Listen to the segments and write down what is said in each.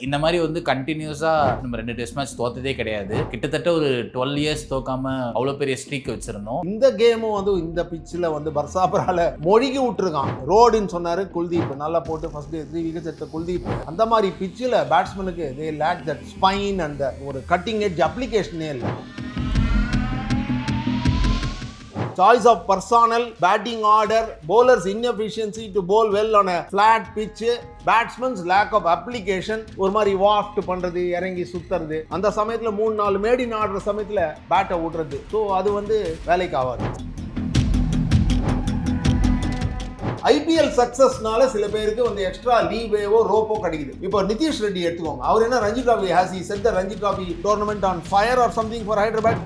இந்த மாதிரி வந்து கண்டினியூஸா நம்ம 2 டெஸ்ட் மேட்ச் தோத்ததே கிடையாது. கிட்டத்தட்ட ஒரு 12 இயர்ஸ் தோக்காம அவ்வளோ பெரிய ஸ்ட்ரீக் வச்சிருந்தோம். இந்த கேமும் வந்து இந்த பிச்சில் வந்து பர்சாபரால மொழிகி விட்டுருக்கான். ரோடுன்னு சொன்னாரு குல்தீப், நல்லா போட்டு ஃபர்ஸ்ட் 3 விக்கெட்ஸ் எடுத்த குல்தீப். அந்த மாதிரி பிச்சில் பேட்ஸ்மேனுக்கு தே லேக் தட் ஸ்பைன் அண்ட் ஒரு கட்டிங் எட்ஜ் அப்ளிகேஷனே இல்லை. Choice of personnel, batting order, bowlers inefficiency to bowl well on a flat pitch, batsman's lack of application, ஒரு மாதிரி வாஃப்ட் பண்றது, இறங்கி சுத்துறது, அந்த சமயத்துல 3-4 மேடின் ஆடுற சமயத்துல பேட்டை விடுறது. ஸோ அது வந்து வேலைக்கு ஆகாது. ஐபிஎல் சக்சஸ்னால சில பேருக்கு வந்து எக்ஸ்ட்ரா லீவேவோ ரோப்போ கிடைக்குது. இப்போ நிதிஷ் ரெட்டி எடுத்துக்கோங்க. அவர் என்ன Ranji trophy has he said the Ranji trophy tournament on fire or something for Hyderabad.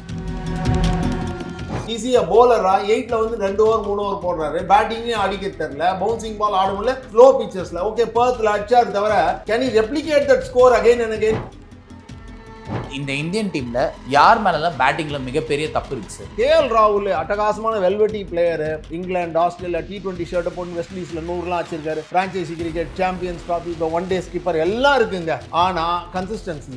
ஈஸியா போலரா 8ல வந்து 2 ஓவர் 3 ஓவர் போடுறாரு. பேட்டிங்கே அடிக்க தெரியல, பவுன்சிங் பால் ஆட முடியல, ஸ்லோ பிச்சர்ஸ்ல. ஓகே, பர்த்ல அடிச்சாரு தவிர can you replicate that score again and again? இந்த இந்தியன் டீம்ல யார் மேலாம் பேட்டிங்ல மிகப்பெரிய தப்பு இருக்கு சார்? கேஎல் ராகுல் அட்டகாசமான velvety player. England, Australia T20 ஷர்ட்டை போட்டு வெஸ்ட் இண்டீஸ்ல 100லாம் வச்சிருக்காரு. பிரான்ச்சைசி கிரிக்கெட், சாம்பியன்ஸ் டிராபி, இப்போ ஒன் டே ஸ்கிப்பர் எல்லாம் இருக்குங்க. ஆனா கன்சிஸ்டன்சி.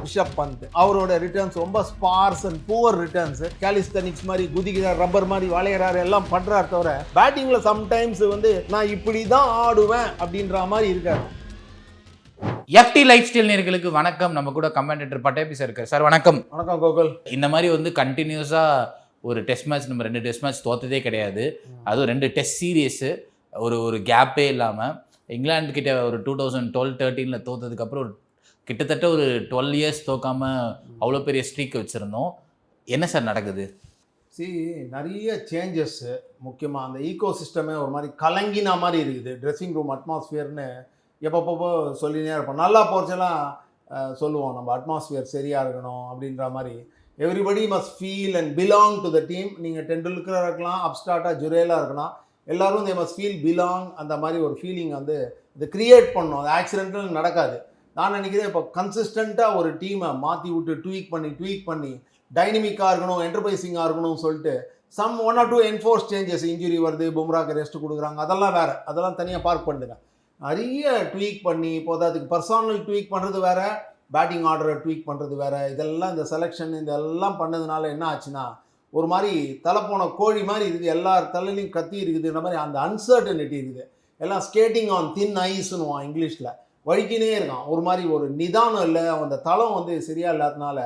ரிஷப் பந்த் அவரோட ரிட்டர்ன்ஸ் ரொம்ப ஸ்பார்ஸ் அண்ட் புவர் ரிட்டர்ன்ஸ். காலிஸ்தனிக்ஸ் மாதிரி குதிக்கிறார், ரப்பர் மாதிரி வளையறாரு, எல்லாம் பண்றாரு தவிர பேட்டிங்ல சம்டைம்ஸ் வந்து நான் இப்படி தான் ஆடுவேன் அப்படின்ற மாதிரி இருக்காரு. எஃப்டி லைஃப் ஸ்டைல் நேயர்களுக்கு வணக்கம். நம்ம கூட கமெண்டேட்டர் பட்டேபி சார் இருக்காரு. சார் வணக்கம். வணக்கம் கோகுல். இந்த மாதிரி வந்து கண்டினியூஸா ஒரு டெஸ்ட் மேட்ச் நம்ம 2 டெஸ்ட் மேட்ச் தோத்ததே கிடையாது. அதுவும் 2 டெஸ்ட் சீரியஸ் ஒரு கேப்பே இல்லாமல் இங்கிலாந்து கிட்ட ஒரு 2012-13 தோத்ததுக்கப்புறம் ஒரு கிட்டத்தட்ட ஒரு 12 இயர்ஸ் தோக்காம அவ்வளோ பெரிய ஸ்ட்ரீக் வச்சுருந்தோம். என்ன சார் நடக்குது? நிறைய சேஞ்சஸ். முக்கியமாக அந்த ஈகோ சிஸ்டமே ஒரு மாதிரி கலங்கினா மாதிரி இருக்குது. ட்ரெஸ்ஸிங் ரூம் அட்மாஸ்ஃபியர்னு எப்பப்போ சொல்லினே இருப்போம். நல்லா போகிறச்செல்லாம் சொல்லுவோம் நம்ம அட்மாஸ்ஃபியர் சரியாக இருக்கணும் அப்படின்ற மாதிரி. Everybody must feel and belong to the team. நீங்கள் டெண்டுல்கராக இருக்கலாம், அப்ஸ்டார்ட்டாக ஜுரேலாக இருக்கலாம், எல்லோரும் தே மஸ்ட் ஃபீல் பிலாங். அந்த மாதிரி ஒரு ஃபீலிங் வந்து இது க்ரியேட் பண்ணணும். அது ஆக்சிடென்டல் நடக்காது. நான் நினைக்கிறேன் இப்போ கன்சிஸ்டண்ட்டாக ஒரு டீமை மாற்றி விட்டு ட்வீக் பண்ணி டைனமிக்காக இருக்கணும், என்டர்பிரைசிங்காக இருக்கணும்னு சொல்லிட்டு some 1 or 2 enforce changes. Injury வருது, பும்ராக்கு ரெஸ்ட் கொடுக்குறாங்க, அதெல்லாம் வேறு, அதெல்லாம் தனியாக பார்க் பண்ணுங்க. நிறைய ட்வீக் பண்ணி இப்போது அதுக்கு பர்சனல் ட்வீக் பண்ணுறது வேறு, பேட்டிங் ஆர்டரை ட்வீக் பண்ணுறது வேறு. இதெல்லாம் இந்த செலெக்ஷன் இதெல்லாம் பண்ணதுனால என்ன ஆச்சுன்னா ஒரு மாதிரி தலை போன கோழி மாதிரி இருக்குது. எல்லார் தலையிலையும் கத்தி இருக்குதுன்ற மாதிரி அந்த அன்சர்டனிட்டி இருக்குது. எல்லாம் ஸ்கேட்டிங் ஆன் தின் ஐஸ்னுவான் இங்கிலீஷில். வழிக்கினே இருக்கான். ஒரு மாதிரி ஒரு நிதானம் இல்லை. அந்த தளம் வந்து சரியாக இல்லாதனால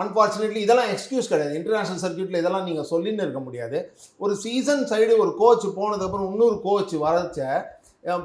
அன்ஃபார்ச்சுனேட்லி இதெல்லாம் எக்ஸ்கியூஸ் கிடையாது. இன்டர்நேஷ்னல் சர்க்கியூட்டில் இதெல்லாம் நீங்கள் சொல்லின்னு இருக்க முடியாது. ஒரு சீசன் சைடு ஒரு கோச் போனதுக்கப்புறம் இன்னொரு கோச் வரச்ச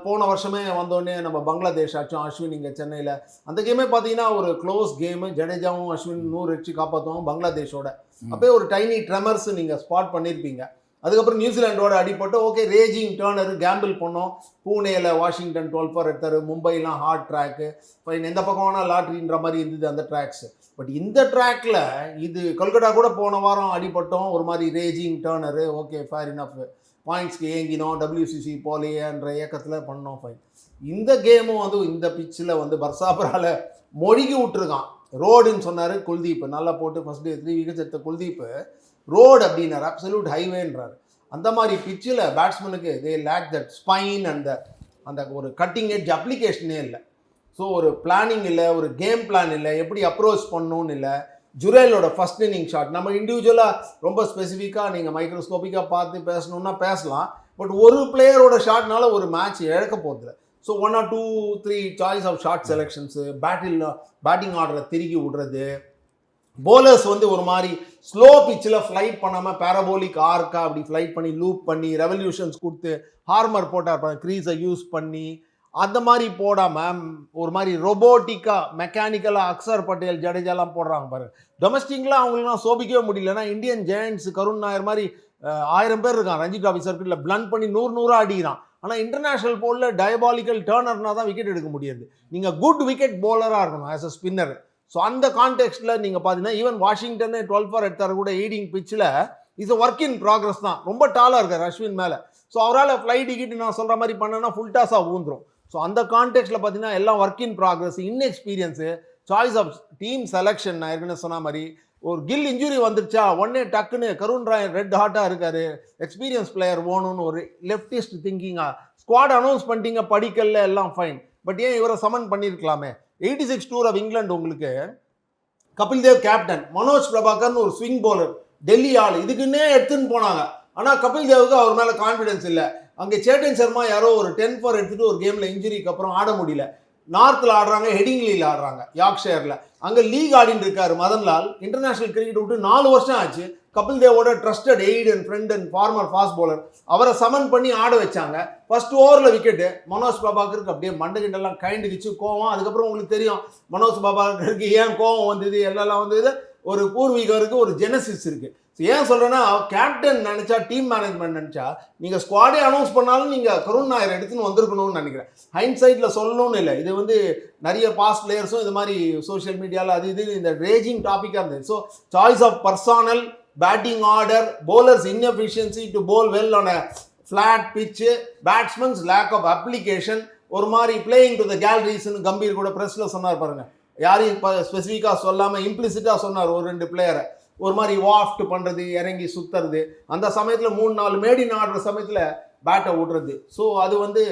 போன வருஷமே வந்தோடனே நம்ம பங்களாதேஷ் ஆச்சும் அஸ்வின் இங்கே சென்னையில் அந்த கேமே பார்த்தீங்கன்னா ஒரு க்ளோஸ் கேமு. ஜடேஜாவும் அஸ்வின் 100 அடிச்சு காப்பாற்றுவாங்க பங்களாதேஷோட. அப்போயே ஒரு டைனி ட்ரெமர்ஸ் நீங்கள் ஸ்பாட் பண்ணியிருப்பீங்க. அதுக்கப்புறம் நியூசிலாண்டோட அடிப்பட்டு ஓகே ரேஜிங் டேர்னர் கேம்பிள் பண்ணோம். பூனேயில் வாஷிங்டன் 12 for எடுத்தார். மும்பைலாம் ஹார்ட் ட்ராக்கு ஃபைன். எந்த பக்கம் வேணால் லாட்ரின்ற மாதிரி இருந்தது அந்த ட்ராக்ஸ். பட் இந்த ட்ராக்கில் இது கொல்கட்டா கூட போன வாரம் அடிப்பட்டோம். ஒரு மாதிரி raging turner. Okay fair enough, பாயிண்ட்ஸ்க்கு ஏங்கினோம், WCC போலேன்ற இயக்கத்தில் பண்ணோம், ஃபைன். இந்த கேமும் வந்து இந்த பிச்சில் வந்து பர்சாபரால மொழிகி விட்டுருக்கான். ரோடுன்னு சொன்னார் குல்தீப், நல்லா போட்டு ஃபர்ஸ்ட் 3 விக்கெட்ஸ் எடுத்த குல்தீப் ரோடு அப்படின்னார், அப்சல்யூட் ஹைவேன்றார். அந்த மாதிரி பிச்சில் பேட்ஸ்மேனுக்கு தே லேக் தட் ஸ்பைன் அண்ட் அந்த ஒரு கட்டிங் எட்ஜ் அப்ளிகேஷனே இல்லை. ஸோ ஒரு பிளானிங் இல்லை, ஒரு கேம் பிளான் இல்லை, எப்படி அப்ரோச் பண்ணணும்னு இல்லை. ஜுரேலோட ஃபர்ஸ்ட் இன்னிங் ஷாட் நம்ம இண்டிவிஜுவலாக ரொம்ப ஸ்பெசிஃபிக்காக நீங்கள் மைக்ரோஸ்கோப்பிக்காக பார்த்து பேசணுன்னா பேசலாம். பட் ஒரு பிளேயரோட ஷாட்னால ஒரு மேட்ச் இழக்க போகுது. So 1 or 2 3 choice of shot selections, batting ஆர்டரை திருக்கி விடுறது, போலர்ஸ் வந்து ஒரு மாதிரி ஸ்லோ பிச்சில் ஃப்ளைட் பண்ணாமல் பேரபோலிக் ஆர்க்கா அப்படி ஃப்ளைட் பண்ணி லூப் பண்ணி ரெவல்யூஷன்ஸ் கொடுத்து ஹார்மர் போட்டால் க்ரீஸை யூஸ் பண்ணி அந்த மாதிரி போடாமல் ஒரு மாதிரி ரொபோட்டிக்காக மெக்கானிக்கலாக அக்சர் பட்டேல் ஜடேஜாலாம் போடுறாங்க பாருங்க. டொமஸ்டிக்லாம் அவங்களுக்குலாம் சோபிக்கவே முடியலன்னா இந்தியன் ஜெயண்ட்ஸ் கருண் நாயர் மாதிரி 1000 பேர் இருக்கான் ரஞ்சி டிராபி சர்க்கிளில் பிளண்ட் பண்ணி 100 அடிக்கிறான். ஆனால் இன்டர்நேஷ்னல் போலில் டயபாலிக்கல் டேர்னர்னா தான் விக்கெட் எடுக்க முடியாது. நீங்கள் குட் விக்கெட் போலராக இருக்கணும் ஆஸ் அ ஸ்பின்னர். ஸோ அந்த கான்டெக்ஸ்டில் நீங்கள் பார்த்தீங்கன்னா ஈவன் வாஷிங்டனே 12 for எடுத்தார் கூட எய்டிங் பிச்சில் is a work in progress தான். ரொம்ப டாலாக இருக்கார் அஸ்வின் மேலே. ஸோ அவரால் ஃப்ளைட் டிக்கெட் நான் சொல்கிற மாதிரி பண்ணனா ஃபுல் டாஸாக ஊந்துடும். ஸோ அந்த கான்டெக்ஸ்டில் பார்த்தீங்கன்னா எல்லாம் work in progress, inexperience, choice of team selection. நான் ஏற்கனவே சொன்ன மாதிரி ஒரு கில் இன்ஜுரி வந்துருச்சா உடனே டக்குன்னு கருண் ராய் ரெட் ஹாட்டாக இருக்காரு, எக்ஸ்பீரியன்ஸ் பிளேயர் வேணும்னு ஒரு லெஃப்டிஸ்ட் திங்கிங்காக ஸ்குவாட் அனௌன்ஸ் பண்ணிட்டீங்க, படிக்கல்ல, எல்லாம் ஃபைன். பட் ஏன் இவரை சமன் பண்ணியிருக்கலாமே? 86 டூர் ஆஃப் இங்கிலாந்து உங்களுக்கு கபில் தேவ் கேப்டன், மனோஜ் பிரபாகர்னு ஒரு ஸ்விங் பவுலர், டெல்லி ஆள், இதுக்குன்னே எடுத்துன்னு போனாங்க. ஆனால் கபில் தேவுக்கு அவர் மேலே கான்ஃபிடன்ஸ் இல்லை. அங்கே சேட்டன் சர்மா யாரோ ஒரு 10 for எடுத்துட்டு ஒரு கேமில் இன்ஜுரிக்கு அப்புறம் ஆட முடியல. நார்த்தில் ஆடுறாங்க, ஹெடிங்லியில் ஆடுறாங்க, யார்க்ஷயரில். அங்கே லீக் ஆடின்னு இருக்காரு மதன்லால். இன்டர்நேஷனல் கிரிக்கெட் விட்டு 4 வருஷம் ஆச்சு. கபில் தேவோட trusted aide and friend and former fast bowler, அவரை சமன் பண்ணி ஆட வச்சாங்க. ஃபர்ஸ்ட் ஓவரில் விக்கெட்டு. மனோஜ் பிரபாகருக்கு அப்படியே மண்டகிண்டெல்லாம் கைண்டுக்கிச்சு, கோவம். அதுக்கப்புறம் உங்களுக்கு தெரியும் மனோஜ் பிரபாகருக்கு ஏன் கோவம் வந்தது, எல்லாம் வந்தது. ஒரு பூர்வீகருக்கு ஒரு ஜெனசிஸ் இருக்கு. ஏன் சொல்றேன்னா, கேப்டன் நினைச்சா, டீம் மேனேஜ்மெண்ட் நினைச்சா, நீங்க ஸ்குவாடே அனௌன்ஸ் பண்ணாலும் நீங்க கருண் நாயர் எடுத்துன்னு வந்திருக்கணும்னு நினைக்கிறேன். ஹைண்ட்சைட்ல சொல்லணும்னு இல்லை. இது வந்து நிறைய பாஸ்ட் பிளேயர்ஸும் இது மாதிரி சோஷியல் மீடியாவில் அது இது இந்த ரேஜிங் டாபிக்காக இருந்தது. So choice of personal, batting order, bowlers inefficiency to bowl well on a flat pitch, batsman's lack of application, ஒரு மாதிரி playing to the galleries-னு கம்பீர் கூட ப்ரெஸ்ல சொன்னார் பாருங்க. யாரையும் ஸ்பெசிஃபிக்காக சொல்லாமல் இம்ப்ளிசிட்டாக சொன்னார். ஒரு 2 பிளேயரை ஒரு மாதிரி வாஃப்ட் பண்ணுறது, இறங்கி சுற்றுறது, அந்த சமயத்தில் 3-4 மேடின் ஆடுற சமயத்தில் பேட்டை விடுறது. ஸோ அது வந்து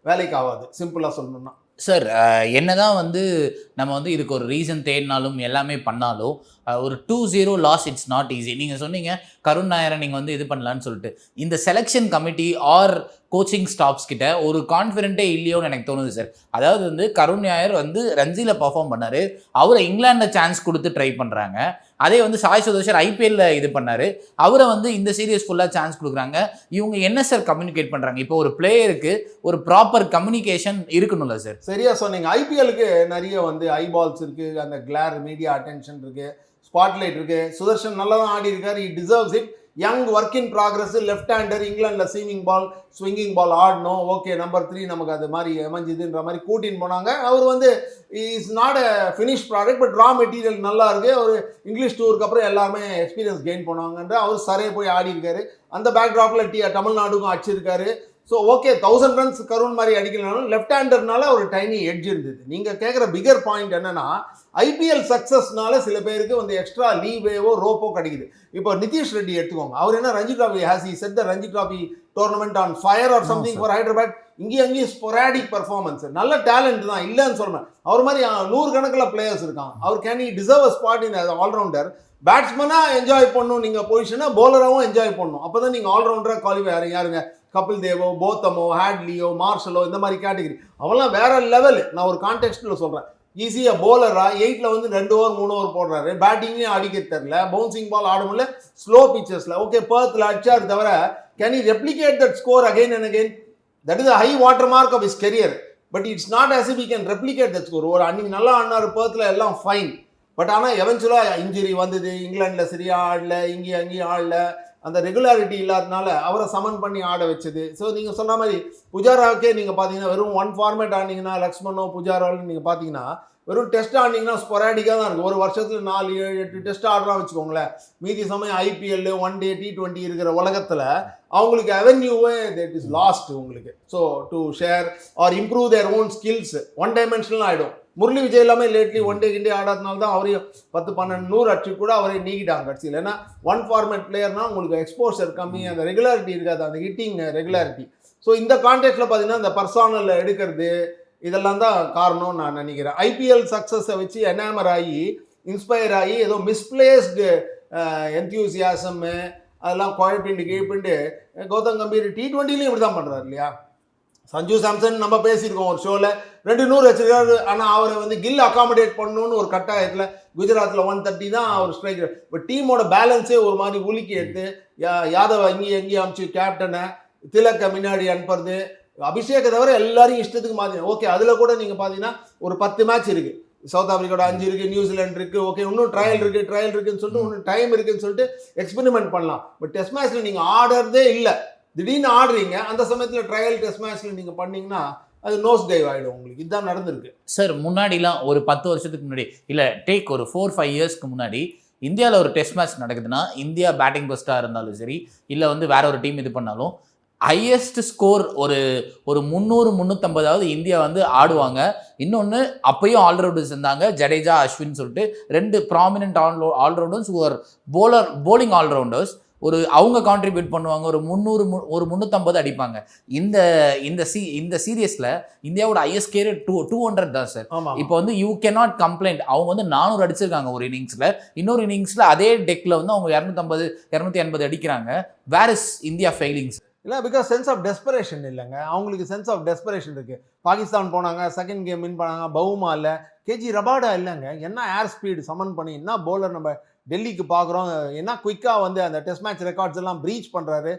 வேலைக்கு ஆகாது, சிம்பிளாக சொல்லணும்னா. சார், என்னதான் வந்து நம்ம வந்து இதுக்கு ஒரு ரீசன் தேடினாலும் எல்லாமே பண்ணாலும் ஒரு 2-0 லாஸ் இட்ஸ் நாட் ஈஸி. நீங்கள் சொன்னீங்க கருண் நாயரை நீங்கள் வந்து இது பண்ணலான்னு சொல்லிட்டு, இந்த selection committee or coaching staffs கிட்ட ஒரு கான்ஃபிடென்ட்டே இல்லையோன்னு எனக்கு தோணுது சார். அதாவது வந்து கருண் நாயர் வந்து ரஞ்சியில் பர்ஃபார்ம் பண்ணார், அவரை இங்கிலாண்டில் சான்ஸ் கொடுத்து ட்ரை பண்ணுறாங்க. அதே வந்து சாய் சுதர்ஷன் ஐபிஎல்ல இது பண்ணார், அவரை வந்து இந்த சீரியஸ் ஃபுல்லாக சான்ஸ் கொடுக்குறாங்க. இவங்க என்ன சார் கம்யூனிகேட் பண்ணுறாங்க? இப்போ ஒரு பிளேயருக்கு ஒரு ப்ராப்பர் கம்யூனிகேஷன் இருக்கணும்ல சார்? சரியா சொன்னீங்க. ஐபிஎலுக்கு நிறைய வந்து ஐபால்ஸ் இருக்குது, அந்த கிளார் மீடியா அட்டென்ஷன் இருக்குது, ஸ்பாட்லைட் இருக்குது. சுதர்ஷன் நல்லா தான் ஆடி இருக்காரு, he deserves it. Young work in progress, left hander, இங்கிலாண்டில் சீவிங் பால் ஸ்விங்கிங் பால் ஆடணும். ஓகே, நம்பர் 3 நமக்கு அது மாதிரி எமஞ்சுதுன்ற மாதிரி கூட்டின்னு போனாங்க. அவர் வந்து is not a finish product, but raw material நல்லா இருக்குது. அவர் இங்கிலீஷ் டூருக்கு அப்புறம் எல்லாருமே எக்ஸ்பீரியன்ஸ் கெயின் பண்ணுவாங்கன்ற அவர் சரையை போய் ஆடி இருக்காரு. அந்த பேக்ராப்பில் தமிழ்நாடுக்கும் அடிச்சிருக்காரு. ஸோ ஓகே, 1000 runs கருண் மாதிரி அடிக்கலனாலும் லெஃப்ட் ஹேண்டர்னால ஒரு டைனி எட்ஜ் இருந்தது. நீங்கள் கேட்குற பிகர் பாயிண்ட் என்னன்னா, ஐபிஎல் சக்ஸஸ்னால சில பேருக்கு வந்து எக்ஸ்ட்ரா லீவேவோ ரோப்போ கிடைக்குது. இப்போ நிதிஷ் ரெட்டி எடுத்துக்கோங்க. அவர் என்ன Ranji trophy has he said the Ranji trophy tournament on fire or something for Hyderabad. இங்கேயும் அங்கேயும் ஸ்பொராடிக் பர்ஃபார்மன்ஸ், நல்ல டேலண்ட் தான், இல்லைன்னு சொல்கிறேன். அவர் மாதிரி 100 கணக்கில் பிளேயர்ஸ் இருக்காங்க. அவர் can he deserve a spot in allrounder. பேட்ஸ்மனாக என்ஜாய் பண்ணணும் நீங்கள் பொசிஷனாக, பவுலராகவும் என்ஜாய் பண்ணணும். அப்போ தான் நீங்கள் ஆல்ரவுண்டராக குவாலிஃபை யாருங்க? கபில் தேவோ, போத்தமோ, ஹேட்லியோ, மார்ஷலோ, இந்த மாதிரி கேட்டகரி அவெல்லாம் வேற லெவல். நான் ஒரு கான்டெக்ஸ்டில் சொல்கிறேன். ஈஸியாக போலரா 8ல் வந்து 2 over 3 over போடுறாரு. பேட்டிங்லேயும் அடிக்க தெரில, பவுன்சிங் பால் ஆட முடியல, ஸ்லோ பிச்சர்ஸில். ஓகே, பர்த்தில் அடிச்சாரு தவிர can you replicate that score again and again? That is high water mark of his career. But it's not as if we can replicate that score. ஒரு அன்னைக்கு நல்லா ஆடினார் பர்த்தில், எல்லாம் ஃபைன். பட் ஆனால் எவென்ச்சுவலாக இன்ஜுரி வந்தது, இங்கிலாண்டில் சரியாக ஆடல, இங்கேயும் அங்கேயும் ஆடல, அந்த ரெகுலாரிட்டி இல்லாதனால அவரை சமன் பண்ணி ஆட வச்சது. ஸோ நீங்கள் சொன்ன மாதிரி புஜாராவுக்கே நீங்கள் பார்த்தீங்கன்னா வெறும் 1 ஃபார்மேட் ஆடினீங்கன்னா, லக்ஷ்மணோ புஜாராவில் நீங்கள் பார்த்தீங்கன்னா வெறும் டெஸ்ட் ஆடினீங்கன்னா ஸ்பொராடிக்காக தான் இருக்குது. ஒரு வருஷத்தில் 4, 7, 8 டெஸ்ட் ஆடுறான்னு வச்சுக்கோங்களேன். மீதி சமயம் ஐபிஎல், 1 day, T20 இருக்கிற உலகத்தில் அவங்களுக்கு அவென்யூவே தட் இஸ் லாஸ்ட் உங்களுக்கு. So to share R improve their own skills 1 dimensional ஆகிடும். முரளி விஜய் எல்லாமே லேட்லி 1 day கிண்டே ஆடாதனால தான் அவரையும் 10-12 அடிச்சு கூட அவரை நீக்கிட்டாங்க கட்சியில். ஏன்னா 1 ஃபார்மேட் பிளேயர்னால் உங்களுக்கு எக்ஸ்போஷர் கம்மி, அந்த ரெகுலாரிட்டி இருக்காது, அந்த ஹிட்டிங் ரெகுலாரிட்டி. ஸோ இந்த கான்டெக்ட்டில் பார்த்தீங்கன்னா இந்த பர்சனல் எடுக்கிறது இதெல்லாம் தான் காரணம்னு நான் நினைக்கிறேன். ஐபிஎல் சக்ஸஸை வச்சு எனாமர் ஆகி, இன்ஸ்பயர் ஆகி, ஏதோ மிஸ்பிளேஸ்டு என்த்யூசியாசமு அதெல்லாம் குழப்பிண்டு கௌதம் கம்பீர் T20லையும் இப்படி தான் பண்ணுறாரு இல்லையா? சஞ்சு சாம்சன் நம்ம பேசியிருக்கோம் ஒரு ஷோவில் 200 வச்சிருக்காரு. ஆனால் அவரை வந்து கில் அகாமடேட் பண்ணணும்னு ஒரு கட்டாயத்தில் குஜராத்தில் 130 தான் அவர் ஸ்ட்ரைக்கர். இப்போ டீமோட பேலன்ஸே ஒரு மாதிரி உலுக்கி எடுத்து யாதவ் அங்கேயும் எங்கேயும் அமிச்சு கேப்டனை திலக்கை முன்னாடி அனுப்புறது, அபிஷேகை தவிர எல்லாரையும் இஷ்டத்துக்கு மாற்றி. ஓகே, அதில் கூட நீங்கள் பார்த்தீங்கன்னா ஒரு 10 மேட்ச் இருக்குது. சவுத் ஆப்பிரிக்காவோட 5 இருக்குது, நியூசிலாந்து இருக்குது. ஓகே, இன்னும் ட்ரையல் இருக்குன்னு சொல்லிட்டு இன்னும் டைம் இருக்குன்னு சொல்லிட்டு எக்ஸ்பெரிமெண்ட் பண்ணலாம். பட் டெஸ்ட் மேட்ச்சில் நீங்கள் ஆடுறதே இல்லை, திடீர்னு ஆடுறீங்க. அந்த சமயத்தில் ட்ரையல் டெஸ்ட் மேட்ச்சில் நீங்கள் பண்ணிங்கன்னா அது நோஸ் டைவ் ஆகிடும் உங்களுக்கு. இதுதான் நடந்திருக்கு சார். முன்னாடிலாம் ஒரு 10 வருஷத்துக்கு முன்னாடி இல்லை, டேக் ஒரு 4-5 yearsக்கு முன்னாடி இந்தியாவில் ஒரு டெஸ்ட் மேட்ச் நடக்குதுன்னா, இந்தியா பேட்டிங் பெஸ்ட்டாக இருந்தாலும் சரி, இல்லை வந்து வேற ஒரு டீம் இது பண்ணாலும், ஹையஸ்ட் ஸ்கோர் ஒரு 300-350 இந்தியா வந்து ஆடுவாங்க. இன்னொன்று அப்பயும் ஆல்ரவுண்டர்ஸ் இருந்தாங்க, ஜடேஜா, அஸ்வின் சொல்லிட்டு 2 ப்ராமினென்ட் ஆல்ரவுண்டர்ஸ், ஒரு போலிங் ஆல்ரவுண்டர்ஸ். அவங்க கான்ட்ரிபியூட் பண்ணுவாங்க, ஒரு 300 ஒரு 350 அடிப்பாங்க. இந்த இந்த சீரியஸ்ல இந்தியாவோட ஐஎஸ்கே 200 தான் சார். இப்போ வந்து யூ கேனாட் கம்ப்ளைண்ட். அவங்க வந்து 400 அடிச்சிருக்காங்க ஒரு இன்னிங்ஸ்ல, இன்னொரு இன்னிங்ஸ்ல அதே டெக்ல வந்து அவங்க 250 280 அடிக்கிறாங்க. Where is India failings? இல்லை, பிகாஸ் சென்ஸ் ஆஃப் டெஸ்பரேஷன் இல்லைங்க. அவங்களுக்கு சென்ஸ் ஆஃப் டெஸ்பரேஷன் இருக்குது. பாகிஸ்தான் போனாங்க, செகண்ட் கேம் வின் பண்ணாங்க, பவுமா இல்லை, கேஜி ரபாடா இல்லைங்க. என்ன ஏர் ஸ்பீடு சமன் பண்ணி, என்ன பவுலர் நம்ம டெல்லிக்கு பார்க்குறோம், என்ன குயிக்காக வந்து அந்த டெஸ்ட் மேட்ச் ரெக்கார்ட்ஸ் எல்லாம் ப்ரீச் பண்ணுறாரு.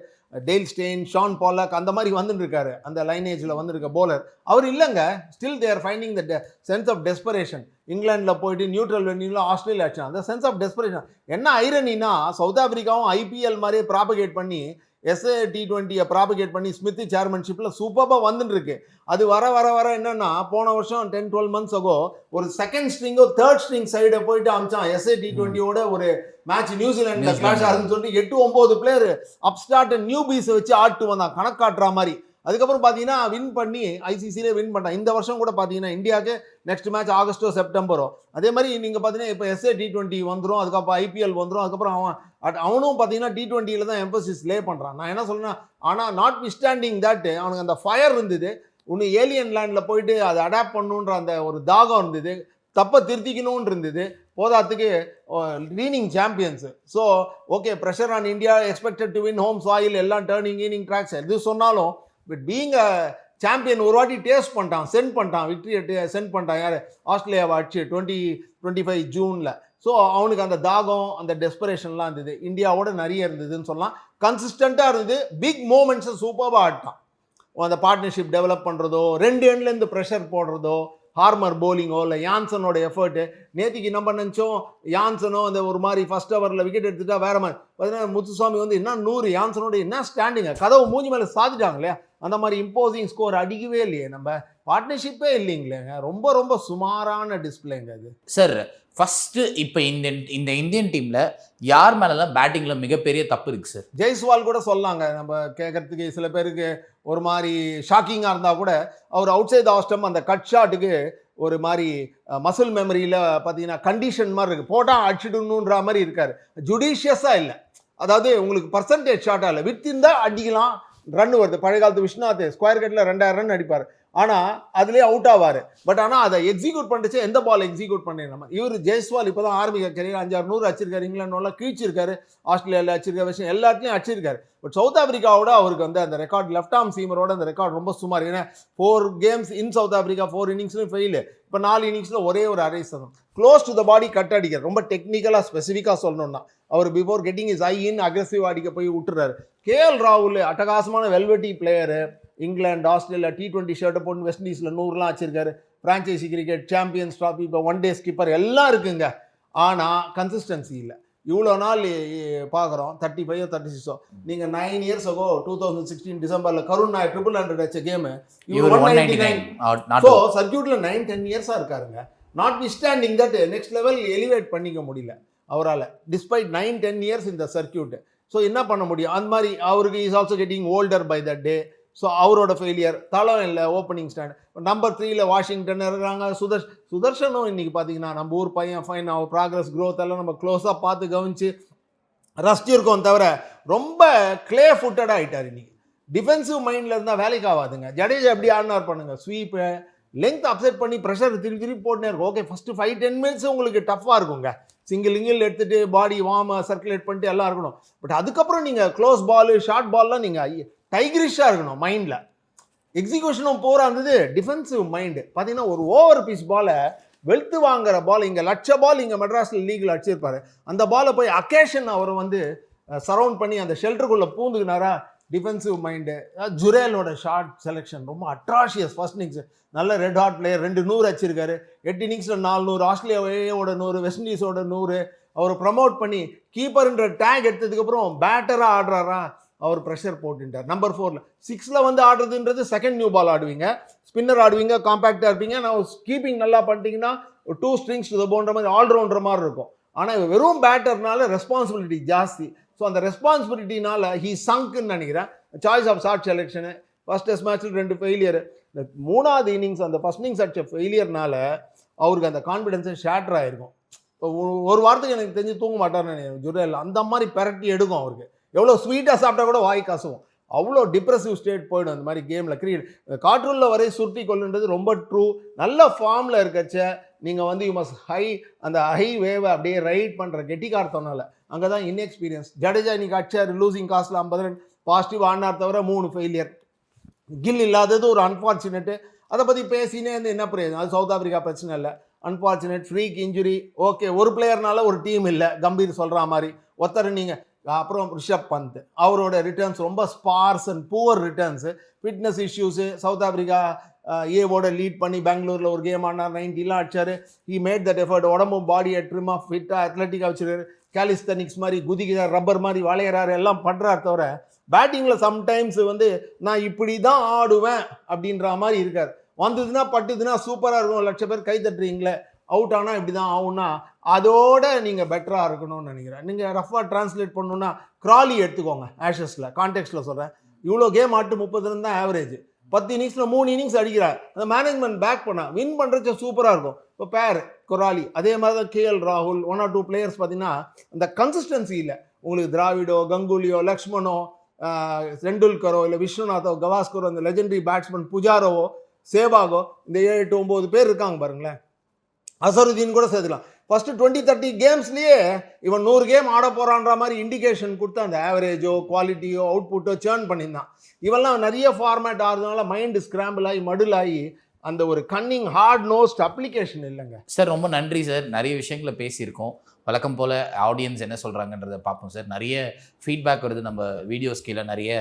டேல் ஸ்டெயின், ஷான் பாலக் அந்த மாதிரி வந்துட்டு இருக்காரு, அந்த லைனேஜில் வந்துருக்க பவுலர் அவர் இல்லைங்க. Still they're finding the sense of desperation. இங்கிலாண்டில் போயிட்டு நியூட்ரல் வென்யூவில் ஆஸ்திரேலியா ஆச்சு. அந்த சென்ஸ் ஆஃப் டெஸ்பரேஷன் என்ன ஐரனினா, சவுத் ஆப்பிரிக்காவும் ஐபிஎல் மாதிரியே ப்ராபகேட் பண்ணி எஸ்ஏ T20 ப்ராபகேட் பண்ணி ஸ்மித் சேர்மன்ஷிப்பில் சூப்பராக வந்துட்டு இருக்கு. அது வர வர வர என்னன்னா, போன வருஷம் 10-12 months ago ஒரு செகண்ட் ஸ்ட்ரிங்கோ தேர்ட் ஸ்ட்ரிங் சைடை போயிட்டு அமிச்சான். எஸ்ஏ T20யோட ஒரு மேட்ச் நியூசிலாண்டில் கிளாஷ் ஆகுதுன்னு சொல்லிட்டு 8-9 பிளேயர் அப்ஸ்டார்ட் நியூ பீஸை வச்சு ஆட்டு வந்தான், கணக்காட்டுற மாதிரி. அதுக்கப்புறம் பார்த்தீங்கன்னா வின் பண்ணி ஐசிசிலே வின் பண்ணான். இந்த வருஷம் கூட பார்த்தீங்கன்னா இந்தியாவுக்கு நெக்ஸ்ட் மேட்ச் ஆகஸ்டோ செப்டம்பரோ. அதே மாதிரி நீங்கள் பார்த்தீங்கன்னா இப்போ எஸ்ஏ T20 வந்துடும், அதுக்கப்புறம் ஐபிஎல் வந்துடும், அதுக்கப்புறம் அவனும் பார்த்தீங்கன்னா T20 தான் எம்பசிஸ் லே பண்ணுறான். நான் என்ன சொல்றேன்னா, ஆனால் நாட் விஸ்டாண்டிங் தட் அவனுக்கு அந்த ஃபயர் இருந்தது, இன்னும் ஏலியன் லேண்டில் போயிட்டு அதை அடாப்ட் பண்ணுன்ற அந்த ஒரு தாகம் இருந்தது, தப்பை திருத்திக்கணும்னு இருந்தது. போதாத்துக்கு reigning champions. So okay, pressure on India, expected to win home soil, எல்லாம் டேர்னிங் ஈனிங் ட்ராக்ஸ் எது சொன்னாலும், பட் பீங் அ சாம்பியன் ஒரு வாட்டி டேஸ்ட் பண்ணிட்டான், சென்ட் பண்ணிட்டான், விக்டரியை சென்ட் பண்ணிட்டான். யார்? ஆஸ்திரேலியாவை அடிச்சு 2025 ஜூனில். ஸோ அவனுக்கு அந்த தாகம், அந்த டெஸ்பரேஷன்லாம் இருந்தது. இந்தியாவோட நிறைய இருந்ததுன்னு சொல்லலாம். கன்சிஸ்டண்ட்டாக இருந்தது. பிக் மூமெண்ட்ஸை சூப்பராக ஆடிட்டான். அந்த பார்ட்னர்ஷிப் டெவலப் பண்ணுறதோ, ரெண்டு எண்ட்லேருந்து ப்ரெஷர் போடுறதோ, ஹார்மர் போலிங்கோ இல்லை யான்சனோட எஃபர்ட்டு. நேற்றுக்கு நம்ம நினச்சோம் யான்சனோ அந்த ஒரு மாதிரி ஃபர்ஸ்ட் ஓவரில் விக்கெட் எடுத்துட்டா வேற மாதிரி. பார்த்தீங்கன்னா முத்துசாமி வந்து என்ன 100 யான்சனோட என்ன ஸ்டாண்டிங்க, கதவு மூஞ்சி மேலே சாதிட்டாங்க இல்லையா? அந்த மாதிரி இம்போசிங் ஸ்கோர் அடிக்கவே இல்லையே. நம்ம பார்ட்னர்ஷிப்பே இல்லைங்களேங்க. ரொம்ப ரொம்ப சுமாரான டிஸ்பிளேங்க அது. சார் ஃபர்ஸ்ட் இப்போ இந்த இந்தியன் டீமில் யார் மேலெல்லாம் பேட்டிங்கில் மிகப்பெரிய தப்பு இருக்குது சார்? ஜெய்ஸ்வால் கூட சொல்லாங்க. நம்ம கேட்கறதுக்கு சில பேருக்கு ஒரு மாதிரி ஷாக்கிங்காக இருந்தால் கூட, அவர் அவுட் சைட் ஆஸ்டம் அந்த கட் ஷாட்டுக்கு ஒரு மாதிரி மசில் மெமரியில் பார்த்தீங்கன்னா கண்டிஷன் மாதிரி இருக்குது, போட்டால் அடிச்சிடணுன்ற மாதிரி இருக்கார். ஜுடிஷியஸாக இல்லை. அதாவது உங்களுக்கு பர்சன்டேஜ் ஷாட்டாக இல்லை, வித் இருந்தால் அடிக்கலாம், ரன் வருது. பழைய காலத்து விஸ்வநாத் ஸ்கொயர் கட்டில் 2000 ரன் அடிப்பார், ஆனால் அதுலேயே அவுட் ஆவார். பட் ஆனால் அதை எக்ஸிக்யூட் பண்ணிச்சு, எந்த பால் எக்ஸிக்யூட் பண்ணிடணும். இவர் ஜெய்ஸ்வால் இப்போ தான் ஆரம்பிக்க கரியர் 500 அடிச்சிருக்காரு, இங்கிலாண்டோட கீழ்ச்சிருக்காரு, ஆஸ்திரேலியாவில் அடிச்சிருக்க விஷயம் எல்லாத்துலேயும் அடிச்சிருக்காரு. பட் சவுத் ஆப்பிரிக்காவோட அவருக்கு வந்து அந்த ரெக்கார்ட், லெஃப்ட் ஆர்ம் சீமரோட அந்த ரெக்கார்ட் ரொம்ப சுமார். ஏன்னா 4 games இன் சவுத் ஆப்பிரிக்கா, 4 இன்னிங்ஸ்லையும் ஃபெயிலு. இப்போ 4 இன்னிங்ஸில் ஒரே ஒரு அரை சதம். Close to the body cut அடிக்கிறார். ரொம்ப டெக்னிக்கலாக ஸ்பெசிஃபிக்காக சொல்லணும்னா அவர் before getting is eye in aggressive அடிக்க போய் விட்டுறாரு. KL ராகுல் அட்டகாசமான velvety player. England, Australia T20 ஷர்ட்டை போட்டு வெஸ்ட் இண்டீஸில் 100லாம் வச்சிருக்காரு. ஃப்ரான்ச்சைசி கிரிக்கெட், சாம்பியன்ஸ் ட்ராஃபி, இப்போ ஒன் டே ஸ்கிப்பர் எல்லாம் இருக்குங்க. ஆனால் கன்சிஸ்டன்சி இல்லை. இவ்வளோ நாள் பார்க்குறோம் 35 36. நீங்கள் 9 years ago 2016 டிசம்பரில் கருண் நாயர் 100 அடிச்ச கேமு இவர் 199. ஸோ சர்க்யூட்டில் 9-10 இயர்ஸாக இருக்காருங்க. Not withstanding that next level elevate பண்ணிக்க முடியல அவரால், டிஸ்பைட் 9-10 இயர்ஸ் இந்த சர்க்யூட்டு. ஸோ என்ன பண்ண முடியும்? அந்த மாதிரி அவருக்கு is also getting older by the day. So அவரோட ஃபெயிலியர். தளம் இல்லை ஓப்பனிங் ஸ்டாண்ட். நம்பர் 3 வாஷிங்டன் இருக்கிறாங்க. சுதர்ஷனும் இன்றைக்கி பார்த்தீங்கன்னா நம்ம ஊர் பையன், ஃபைன், அவர் ப்ராக்ரஸ் க்ரோத் எல்லாம் நம்ம க்ளோஸாக பார்த்து கவனித்து ரசிச்சிருக்கோம். தவிர ரொம்ப கிளே ஃபுட்டடாக ஆகிட்டார் இன்றைக்கி. டிஃபென்சிவ் மைண்டில் இருந்தால் வேலைக்கு ஆகாதுங்க. ஜடேஜா எப்படி ஆடினார் பண்ணுங்கள், ஸ்வீப்பு லெங்க் அப்செட் பண்ணி ப்ரெஷர் திருப்பி போட்டுனே இருக்கும். ஓகே, ஃபஸ்ட்டு 5-10 minutes உங்களுக்கு டஃப்பாக இருக்குங்க. சிங்கிள் எடுத்துகிட்டு பாடி வார்ம் சர்க்குலேட் பண்ணிட்டு எல்லாம் இருக்கணும். பட் அதுக்கப்புறம் நீங்கள் க்ளோஸ் பால், ஷார்ட் பால்லாம் நீங்கள் டைக்ரிஷாக இருக்கணும் மைண்டில். எக்ஸிக்யூஷனும் போராக இருந்தது. டிஃபென்சிவ் மைண்டு பார்த்தீங்கன்னா ஒரு ஓவர் பீஸ் பாலை, வெல்த்து வாங்குற பால், இங்கே லட்ச பால் இங்கே மெட்ராஸில் லீகில் அடிச்சிருப்பாரு. அந்த பாலை போய் அக்கேஷன் அவர் வந்து சரவுண்ட் பண்ணி அந்த ஷெல்டருக்குள்ளே பூந்துக்கினாரா. Defensive mind. ஜுரேலோட ஷார்ட் செலெக்ஷன் ரொம்ப அட்ராஷியஸ். ஃபர்ஸ்ட் இன்னிங்ஸ் நல்ல ரெட் ஹாட் பிளேயர், 200 அடிச்சிருக்காரு. 8 இன்னிங்ஸில் 400, ஆஸ்திரேலியாவோட 100, வெஸ்ட் இண்டீஸோட 100. அவர் ப்ரமோட் பண்ணி கீப்பர்ன்ற டேக் எடுத்ததுக்கப்புறம் பேட்டராக ஆடுறாரா, அவர் ப்ரெஷர் போட்டுட்டார். நம்பர் 4 6 வந்து ஆடுறதுன்றது செகண்ட் நியூ பால் ஆடுவீங்க, ஸ்பின்னர் ஆடுவீங்க, காம்பேக்டாக இருப்பீங்க. நான் கீப்பிங் நல்லா பண்ணிட்டீங்கன்னா 2 strings டு த போன்ற மாதிரி ஆல்ரவுண்டர் மாதிரி இருக்கும். ஆனால் வெறும் பேட்டர்னால ரெஸ்பான்சிபிலிட்டி ஜாஸ்தி. ஸோ அந்த ரெஸ்பான்சிபிலிட்டினால ஹீ சங்க்னு நினைக்கிறேன். Choice of shot selection. First test மேட்ச்சில் 2 ஃபெயிலியர். இந்த 3வது இன்னிங்ஸ் அந்த ஃபர்ஸ்ட் இன்னிங்ஸ் அடிச்ச ஃபெயிலியர்னால அவருக்கு அந்த கான்ஃபிடென்ஸே ஷேட்டர் ஆகிருக்கும். இப்போ ஒரு வாரத்துக்கு எனக்கு தெரிஞ்சு தூங்க மாட்டார்னு நினைக்கிறேன் ஜுரேல். அந்த மாதிரி பெரட்டி எடுக்கும் அவருக்கு. எவ்வளோ ஸ்வீட்டாக சாப்பிட்டா கூட வாய் கசுவும். அவ்வளோ டிப்ரெசிவ் ஸ்டேட் போயிடும் அந்த மாதிரி கேமில். காற்றுள்ள வரை சுருட்டி கொள்ளுன்றது ரொம்ப ட்ரூ. நல்ல ஃபார்மில் இருக்கச்ச நீங்கள் வந்து யூ மஸ்ட் அந்த ஹை வேவை அப்படியே ரைட் பண்ணுற கெட்டிக்காரத்தனால அங்கே தான் இன்எக்ஸ்பீரியன்ஸ். ஜடேஜா இன்னைக்கு அடிச்சார் லூசிங் காஸ்ட்டில் 50 ரன் பாசிட்டிவ் ஆடினார் தவிர 3 ஃபெயிலியர். கில் இல்லாதது ஒரு அன்ஃபார்ச்சுனேட்டு. அதை பற்றி பேசினே வந்து என்ன பிரயோஜனம்? அது சவுத் ஆப்பிரிக்கா பிரச்சனை இல்லை, அன்ஃபார்ச்சுனேட் ஃப்ரீக் இன்ஜுரி. ஓகே, ஒரு பிளேயர்னால ஒரு டீம் இல்லை, கம்பீர் சொல்கிற மாதிரி ஒருத்தர் நீங்கள். அப்புறம் ரிஷப் பந்த் அவரோட ரிட்டர்ன்ஸ் ரொம்ப sparse and poor returns. Fitness issues. South Africa ஏவோட லீட் பண்ணி பெங்களூரில் ஒரு கேம் ஆடினார், 90லாம் அடிச்சார். He made that effort. உடம்பும் பாடியை ட்ரிம்மாக ஃபிட்டாக அத்லட்டிக்காக வச்சுருக்காரு. கேலிஸ்தனிக்ஸ் மாதிரி குதிக்கிறார், ரப்பர் மாதிரி வளையிறாரு, எல்லாம் பண்ணுறார். தவிர பேட்டிங்கில் சம்டைம்ஸ் வந்து நான் இப்படி தான் ஆடுவேன் அப்படின்ற மாதிரி இருக்கார். வந்ததுன்னா பட்டுதுன்னா சூப்பராக இருக்கும், 1 லட்சம் பேர் கை தட்டுறீங்களே, அவுட் ஆனால் இப்படி தான் ஆகும்னா அதோட நீங்கள் பெட்டராக இருக்கணும்னு நினைக்கிறேன். நீங்கள் ரஃபாக ட்ரான்ஸ்லேட் பண்ணணுன்னா கிராலி எடுத்துக்கோங்க. ஆஷஸில் கான்டெக்ஸ்டில் சொல்கிறேன். இவ்வளோ கேம் ஆட்டு 30 ரன் தான் ஆவரேஜ். 10 இன்னிங்ஸில் 3 இன்னிங்ஸ் அடிக்கிறார். அந்த மேனேஜ்மெண்ட் பேக் பண்ணால் வின் பண்ணுறச்ச சூப்பராக இருக்கும். இப்போ பேர் கொராலி அதே மாதிரி தான். KL ராகுல் 1 or 2 பிளேயர்ஸ் பார்த்தீங்கன்னா அந்த கன்சிஸ்டன்சி இல்லை. உங்களுக்கு திராவிடோ, கங்குலியோ, லக்ஷ்மணோ, தெண்டுல்கரோ, இல்லை விஸ்வநாதோ, கவாஸ்கரோ, அந்த லெஜெண்டரி பேட்ஸ்மேன் புஜாரோவோ, சேவாகோ, இந்த 7, 8, 9 பேர் இருக்காங்க பாருங்களேன். அசருதீன் கூட சேர்த்துக்கலாம். ஃபஸ்ட்டு 20-30 கேம்ஸ்லேயே இவன் 100 கேம் ஆட போகிறான்ற மாதிரி இண்டிகேஷன் கொடுத்து அந்த ஆவரேஜோ குவாலிட்டியோ அவுட்புட்டோ சேர்ன் பண்ணியிருந்தான். இவெல்லாம் நிறைய ஃபார்மேட் ஆகிறதுனால மைண்டு ஸ்கிராம்பிள் ஆகி மடுலாகி அந்த ஒரு கன்னிங் ஹார்ட் நோஸ்ட் அப்ளிகேஷன் இல்லைங்க. சார் ரொம்ப நன்றி சார். நிறைய விஷயங்களை பேசியிருக்கோம். வழக்கம் போல் ஆடியன்ஸ் என்ன சொல்கிறாங்கன்றதை பார்ப்போம் சார். நிறைய ஃபீட்பேக் வருது, நம்ம வீடியோஸ் கீழே நிறைய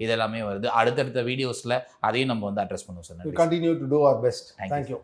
இதெல்லாமே வருது. அடுத்தடுத்த வீடியோஸில் அதையும் நம்ம வந்து அட்ரஸ் பண்ணுவோம் sir. Continue to do our best. Thank you.